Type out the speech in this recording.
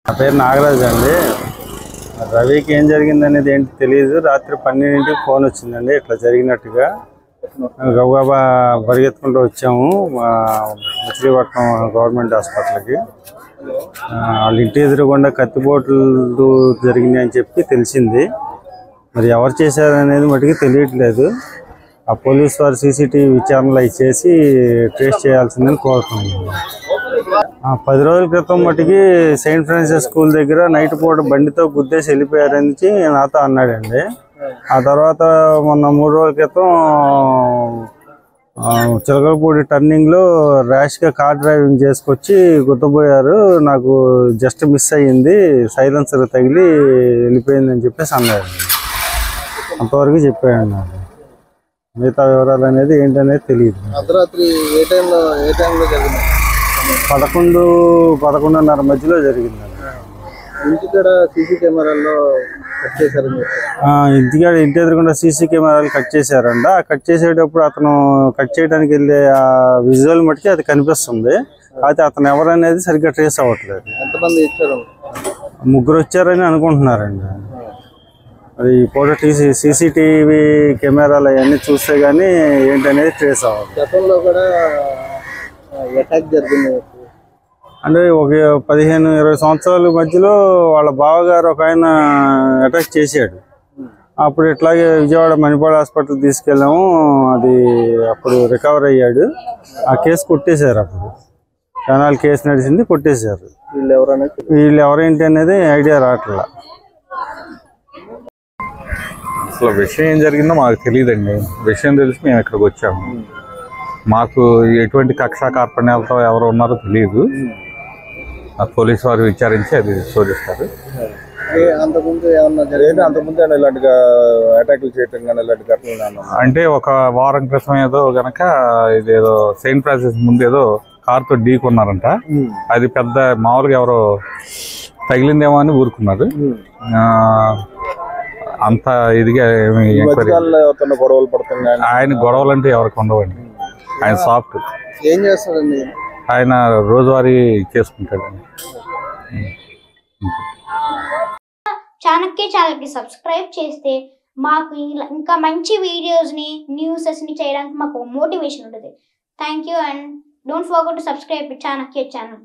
నా పేరు నాగరాజు అండి. రవికి ఏం జరిగిందనేది ఏంటి తెలియదు. రాత్రి 12ంటికి ఫోన్ వచ్చిందండి ఇట్లా జరిగినట్టుగా. గబగబా పరిగెత్తుకుంటూ వచ్చాము మచిలీపట్నం గవర్నమెంట్ హాస్పిటల్కి. వాళ్ళ ఇంటి ఎదురుగుండా కత్తిపోట్లు జరిగినాయి అని చెప్పి తెలిసింది. మరి ఎవరు చేశారనేది మటుకు తెలియట్లేదు. ఆ పోలీసు వారు సీసీటీవీ విచారణలు చేసి ట్రేస్ చేయాల్సిందని కోరుతున్నాను. 10 రోజుల క్రితం మటుకి సెయింట్ ఫ్రాన్సిస్ స్కూల్ దగ్గర నైట్ పూట బండితో గుద్దేసి వెళ్ళిపోయారని నాతో అన్నాడండి. ఆ తర్వాత మొన్న 3 రోజుల క్రితం చిలకలపూడి టర్నింగ్లో ర్యాష్గా కార్ డ్రైవింగ్ చేసుకొచ్చి గుద్దపోయారు, నాకు జస్ట్ మిస్ అయ్యింది, సైలెన్సర్ తగిలి వెళ్ళిపోయిందని చెప్పేసి అన్నాడు. అంతవరకు చెప్పాడు. నాకు మిగతా వివరాలు అనేది ఏంటనేది తెలియదు. అర్ధరాత్రి ఏ టైంలో జరిగింది? 11-11:30 మధ్యలో జరిగింది. ఇంటికాడ సీసీ కెమెరాల్లో కట్ చేశారని ఇంటికాడ ఇంటి ఎదురుకుండా సీసీ కెమెరాలు కట్ చేశారంట. కట్ చేసేటప్పుడు అతను కట్ చేయడానికి వెళ్ళే ఆ విజువల్ మట్టుకి అది కనిపిస్తుంది. అయితే అతను ఎవరనేది సరిగ్గా ట్రేస్ అవ్వట్లేదు. ఎంతమంది ఇచ్చారు? 3 వచ్చారని అనుకుంటున్నారండి. అది ఫోటో సీసీటీవీ కెమెరాలు అవన్నీ చూస్తే కానీ ఏంటనేది ట్రేస్ అవ్వదు. గతంలో కూడా అటాక్ జరిగింది అంటే ఒక 15-20 సంవత్సరాల మధ్యలో వాళ్ళ బావగారు ఒక ఆయన అటాక్ చేశాడు. అప్పుడు ఇట్లాగే విజయవాడ మణిపాల్ హాస్పిటల్ తీసుకెళ్ళాము. అది అప్పుడు రికవర్ అయ్యాడు. ఆ కేసు కొట్టేశారు. అప్పుడు చాలా కేసు నడిచింది, కొట్టేశారు. వీళ్ళు ఎవరేంటి అనేది ఐడియా రావట్లా. అసలు విషయం ఏం జరిగిందో మాకు తెలియదండి. విషయం తెలిసి మేము ఇక్కడికి వచ్చాము. మాకు ఎటువంటి కక్షా కార్పణ్యాలతో ఎవరు ఉన్నారో తెలియదు. పోలీసు వారు విచారించి అది శోధిస్తారు. అంతకుముందు ఏమన్నా జరిగింది? అంతకుముందు ఇలాంటి అటాక్లు చేయటం కానీ ఇలాంటి ఘటనలు అంటే ఒక వారం క్రితం ఏదో గనక ఇదేదో సెయింట్ ఫ్రాన్సిస్ ముందు ఏదో కారుతో ఢీకొన్నారంట. అది పెద్ద మామూలుగా ఎవరో తగిలిందేమో అని ఊరుకున్నారు. అంత ఇదిగా గొడవలు పడుతున్నాయి. ఆయన గొడవలు అంటే ఎవరికి ఉండవండి. ఆయన సాఫ్ట్. ఏం చేస్తాడండి ఆయన? రోజువారీ చేసుకుంటాడండి. చాణక్య ఛానల్కి సబ్స్క్రైబ్ చేస్తే మాకు ఇంకా మంచి వీడియోస్ని న్యూసెస్ని చేయడానికి మాకు మోటివేషన్ ఉంటుంది. Thank you and don't forget to subscribe Chanakya channel.